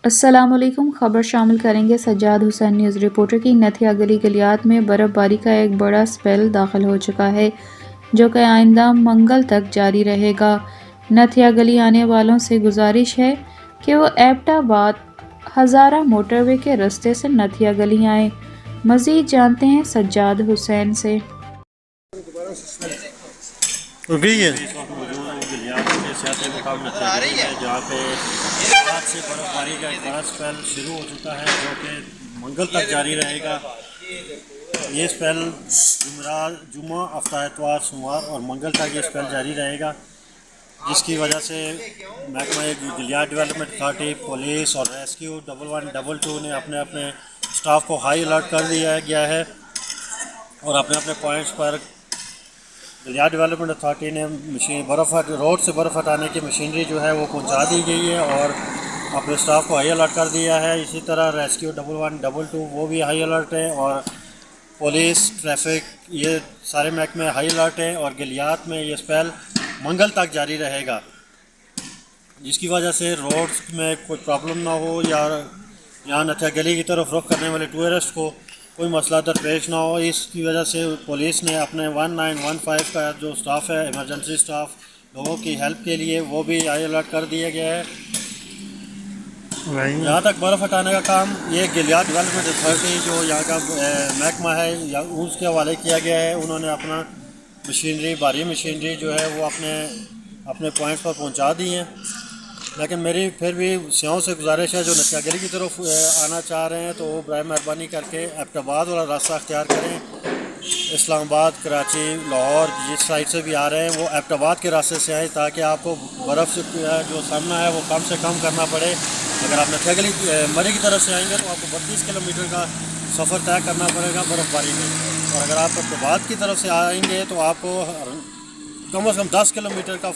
अस्सलामुअलैकुम। खबर शामिल करेंगे सज्जाद हुसैन न्यूज़ रिपोर्टर की। नथिया गली गलियात में बर्फ़बारी का एक बड़ा स्पेल दाखिल हो चुका है जो कि आइंदा मंगल तक जारी रहेगा। नथिया गली आने वालों से गुजारिश है कि वो एबटाबाद हज़ारा मोटरवे के रास्ते से नथिया गली आएँ। मज़ीद जानते हैं सज्जाद हुसैन से। जहाँ पे आज से बर्फबारी का एक बड़ा स्पेल शुरू हो चुका है जो कि मंगल तक जारी रहेगा। ये स्पेल जुम्मा हफ्ता इतवार सोमवार और मंगल तक ये स्पेल जारी रहेगा, जिसकी वजह से महकमा गलियात डेवलपमेंट अथॉरिटी, पुलिस और रेस्क्यू 1112 ने अपने अपने स्टाफ को हाई अलर्ट कर दिया गया है और अपने अपने पॉइंट्स पर गलियात डेवलपमेंट अथॉरिटी ने रोड से बर्फ़ हटाने की मशीनरी जो है वो पहुंचा दी गई है और अपने स्टाफ को हाई अलर्ट कर दिया है। इसी तरह रेस्क्यू 1112 वो भी हाई अलर्ट है और पुलिस, ट्रैफिक, ये सारे महकमे हाई अलर्ट हैं और गलियात में ये स्पेल मंगल तक जारी रहेगा, जिसकी वजह से रोड्स में कोई प्रॉब्लम ना हो या यहाँ नथिया गली की तरफ रुख करने वाले टूरिस्ट को कोई मसला दरपेश ना हो। इसकी वजह से पुलिस ने अपने 1915 का जो स्टाफ है, इमरजेंसी स्टाफ, लोगों की हेल्प के लिए वो भी हाई अलर्ट कर दिया गया है। यहाँ तक बर्फ़ हटाने का काम ये गलियात डेवलपमेंट अथॉरिटी जो यहाँ का महकमा है या उसके हवाले किया गया है। उन्होंने अपना भारी मशीनरी जो है वो अपने पॉइंट्स पर पहुँचा दी हैं, लेकिन मेरी फिर भी सियाओं से गुजारिश है जो नथिया गली की तरफ आना चाह रहे हैं तो वो बराए मेहरबानी करके एबटाबाद वाला रास्ता अख्तियार करें। इस्लामाबाद, कराची, लाहौर जिस साइड से भी आ रहे हैं वो एबटाबाद के रास्ते से आएँ ताकि आपको बर्फ़ से जो सामना है वो कम से कम करना पड़े। अगर आप नथिया गली मरी की तरफ से आएंगे तो आपको 32 किलोमीटर का सफ़र तय करना पड़ेगा बर्फ़बारी में, और अगर आप एबटाबाद की तरफ से आएंगे तो आपको कम से कम 10 किलोमीटर का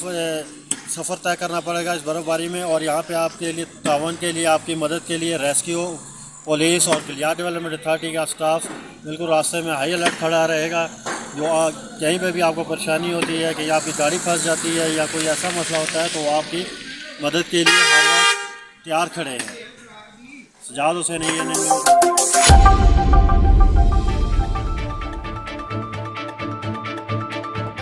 सफ़र तय करना पड़ेगा इस बर्फ़बारी में। और यहाँ पे आपके लिए तावन के लिए, आपकी मदद के लिए रेस्क्यू, पुलिस और गलियात डेवलपमेंट अथॉरिटी का स्टाफ बिल्कुल रास्ते में हाई अलर्ट खड़ा रहेगा। जो कहीं पे भी आपको परेशानी होती है कि आपकी गाड़ी फंस जाती है या कोई ऐसा मसला होता है तो वो आपकी मदद के लिए हर वक्त तैयार खड़े हैं। सज्जाद हुसैन।